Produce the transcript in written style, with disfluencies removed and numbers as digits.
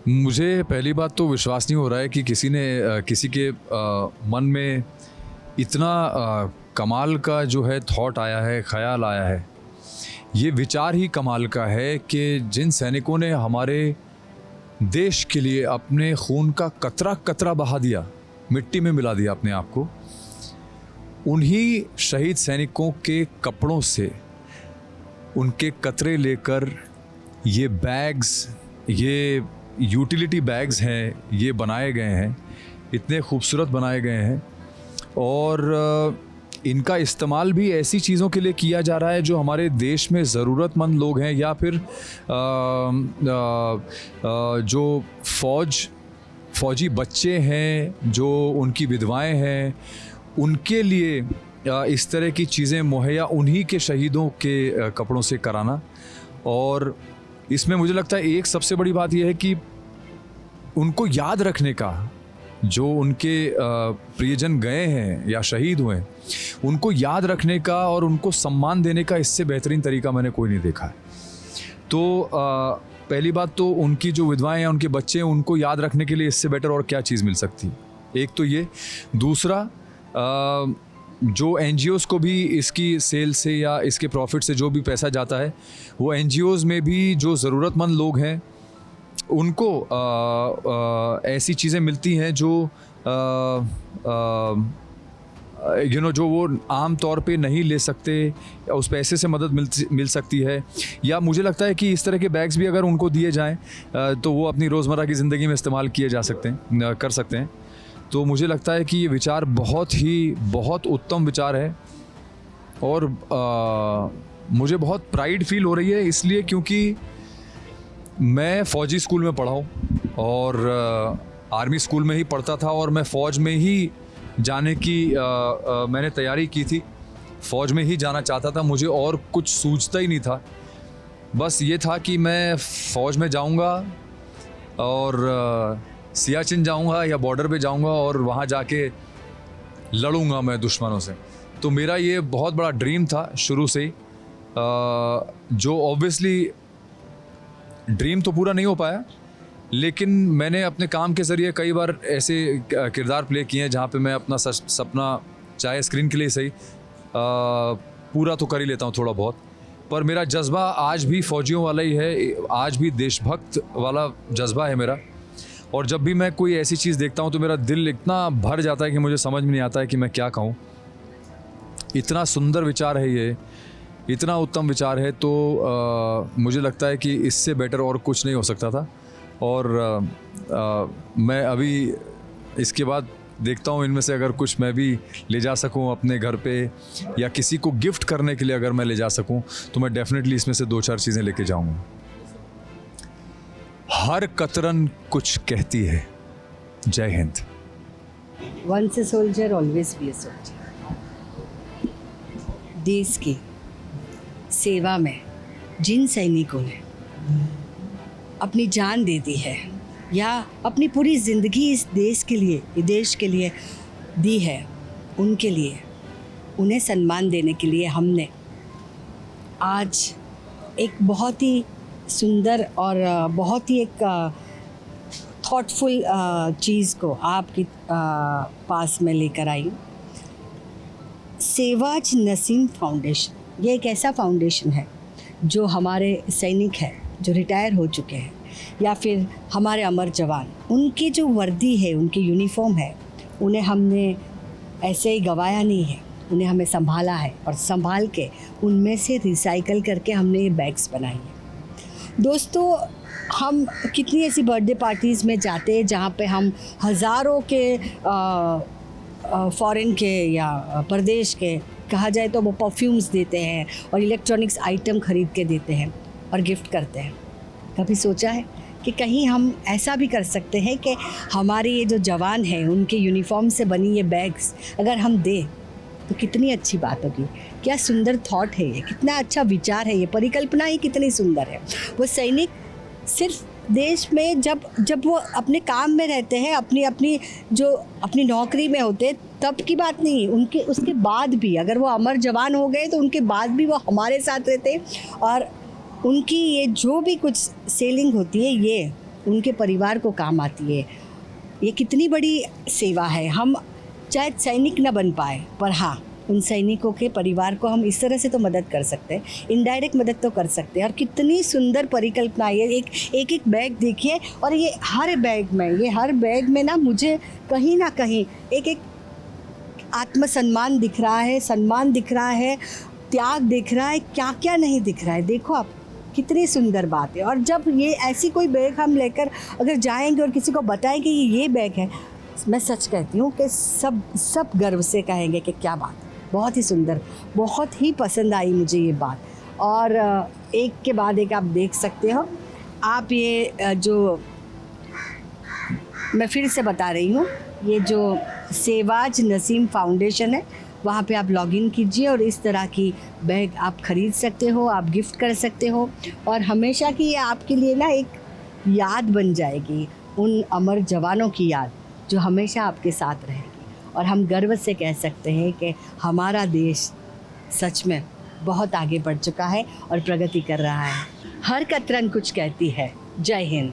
मुझे पहली बात तो विश्वास नहीं हो रहा है कि किसी के मन में इतना कमाल का जो है थॉट आया है, ख्याल आया है। ये विचार ही कमाल का है कि जिन सैनिकों ने हमारे देश के लिए अपने खून का कतरा कतरा बहा दिया, मिट्टी में मिला दिया अपने आप को, उन्हीं शहीद सैनिकों के कपड़ों से उनके कतरे लेकर ये बैग्स, ये यूटिलिटी बैग्स हैं, ये बनाए गए हैं, इतने खूबसूरत बनाए गए हैं। और इनका इस्तेमाल भी ऐसी चीज़ों के लिए किया जा रहा है जो हमारे देश में ज़रूरतमंद लोग हैं, या फिर जो फौजी बच्चे हैं, जो उनकी विधवाएं हैं, उनके लिए इस तरह की चीज़ें मुहैया उन्हीं के शहीदों के कपड़ों से कराना। और इसमें मुझे लगता है एक सबसे बड़ी बात यह है कि उनको याद रखने का, जो उनके प्रियजन गए हैं या शहीद हुए, उनको याद रखने का और उनको सम्मान देने का इससे बेहतरीन तरीका मैंने कोई नहीं देखा है। तो पहली बात तो उनकी जो विधवाएं हैं, उनके बच्चे हैं, उनको याद रखने के लिए इससे बेटर और क्या चीज़ मिल सकती है। एक तो ये। दूसरा, जो NGOs को भी इसकी सेल से या इसके प्रॉफिट से जो भी पैसा जाता है, वो NGOs में भी जो ज़रूरतमंद लोग हैं उनको ऐसी चीज़ें मिलती हैं जो जो वो आम तौर पे नहीं ले सकते, उस पैसे से मदद मिल सकती है। या मुझे लगता है कि इस तरह के बैग्स भी अगर उनको दिए जाएं तो वो अपनी रोज़मर्रा की ज़िंदगी में इस्तेमाल किए जा सकते हैं, कर सकते हैं। तो मुझे लगता है कि ये विचार बहुत उत्तम विचार है। और मुझे बहुत प्राइड फील हो रही है इसलिए क्योंकि मैं फ़ौजी स्कूल में पढ़ा हूँ और आर्मी स्कूल में ही पढ़ता था, और मैं फ़ौज में ही जाने की मैंने तैयारी की थी, फ़ौज में ही जाना चाहता था। मुझे और कुछ सूझता ही नहीं था, बस ये था कि मैं फ़ौज में जाऊँगा और सियाचिन जाऊँगा या बॉर्डर पे जाऊँगा और वहाँ जाके लड़ूंगा मैं दुश्मनों से। तो मेरा ये बहुत बड़ा ड्रीम था शुरू से ही, जो ऑब्वियसली ड्रीम तो पूरा नहीं हो पाया, लेकिन मैंने अपने काम के ज़रिए कई बार ऐसे किरदार प्ले किए हैं जहाँ पे मैं अपना सपना, चाहे स्क्रीन के लिए सही, पूरा तो कर ही लेता हूँ थोड़ा बहुत। पर मेरा जज्बा आज भी फ़ौजियों वाला ही है, आज भी देशभक्त वाला जज्बा है मेरा। और जब भी मैं कोई ऐसी चीज़ देखता हूँ तो मेरा दिल इतना भर जाता है कि मुझे समझ में नहीं आता है कि मैं क्या कहूँ। इतना सुंदर विचार है ये, इतना उत्तम विचार है। तो मुझे लगता है कि इससे बेटर और कुछ नहीं हो सकता था। और मैं अभी इसके बाद देखता हूँ इनमें से अगर कुछ मैं भी ले जा सकूँ अपने घर पे, या किसी को गिफ्ट करने के लिए अगर मैं ले जा सकूँ, तो मैं डेफिनेटली इसमें से 2-4 चीज़ें लेके जाऊँगा। हर कतरन कुछ कहती है। जय Hind. Once a soldier, always be a soldier. देश की सेवा में जिन सैनिकों ने अपनी जान दे दी है या अपनी पूरी ज़िंदगी इस देश के लिए, देश के लिए दी है, उनके लिए, उन्हें सम्मान देने के लिए हमने आज एक बहुत ही सुंदर और बहुत ही एक थॉटफुल चीज़ को आपके पास में लेकर आई। सेवाज नसीम फाउंडेशन, ये एक ऐसा फाउंडेशन है जो हमारे सैनिक हैं, जो रिटायर हो चुके हैं, या फिर हमारे अमर जवान, उनकी जो वर्दी है, उनकी यूनिफॉर्म है, उन्हें हमने ऐसे ही गंवाया नहीं है, उन्हें हमें संभाला है, और संभाल के उनमें से रिसाइकल करके हमने ये बैग्स बनाए हैं। दोस्तों, हम कितनी ऐसी बर्थडे पार्टीज़ में जाते हैं जहाँ पे हम हज़ारों के फॉरेन के या प्रदेश के, कहा जाए तो वो परफ्यूम्स देते हैं और इलेक्ट्रॉनिक्स आइटम ख़रीद के देते हैं और गिफ्ट करते हैं। कभी सोचा है कि कहीं हम ऐसा भी कर सकते हैं कि हमारे ये जो जवान हैं, उनके यूनिफॉर्म से बनी ये बैग्स अगर हम दें तो कितनी अच्छी बात होगी। क्या सुंदर थॉट है ये, कितना अच्छा विचार है ये, परिकल्पना ही कितनी सुंदर है। वो सैनिक सिर्फ देश में जब वो अपने काम में रहते हैं, अपनी नौकरी में होते, तब की बात नहीं, उनके उसके बाद भी अगर वो अमर जवान हो गए तो उनके बाद भी वो हमारे साथ रहते, और उनकी ये जो भी कुछ सेलिंग होती है, ये उनके परिवार को काम आती है। ये कितनी बड़ी सेवा है। हम चाहे सैनिक न बन पाए, पर हाँ, उन सैनिकों के परिवार को हम इस तरह से तो मदद कर सकते हैं, इनडायरेक्ट मदद तो कर सकते हैं। और कितनी सुंदर परिकल्पना है। एक बैग देखिए, और ये हर बैग में ना मुझे कहीं ना कहीं एक आत्मसम्मान दिख रहा है, सम्मान दिख रहा है, त्याग दिख रहा है, क्या क्या नहीं दिख रहा है। देखो आप, कितनी सुंदर बात है। और जब ये ऐसी कोई बैग हम लेकर अगर जाएंगे और किसी को बताएं कि ये बैग है, मैं सच कहती हूँ कि सब गर्व से कहेंगे कि क्या बात है, बहुत ही सुंदर, बहुत ही पसंद आई मुझे ये बात। और एक के बाद एक आप देख सकते हो। आप ये जो मैं फिर से बता रही हूँ, ये जो सेवाज नसीम फाउंडेशन है, वहाँ पे आप लॉगिन कीजिए और इस तरह की बैग आप ख़रीद सकते हो, आप गिफ्ट कर सकते हो। और हमेशा की ये आपके लिए ना एक याद बन जाएगी, उन अमर जवानों की याद जो हमेशा आपके साथ रहेगी। और हम गर्व से कह सकते हैं कि हमारा देश सच में बहुत आगे बढ़ चुका है और प्रगति कर रहा है। हर कतरन कुछ कहती है। जय हिंद।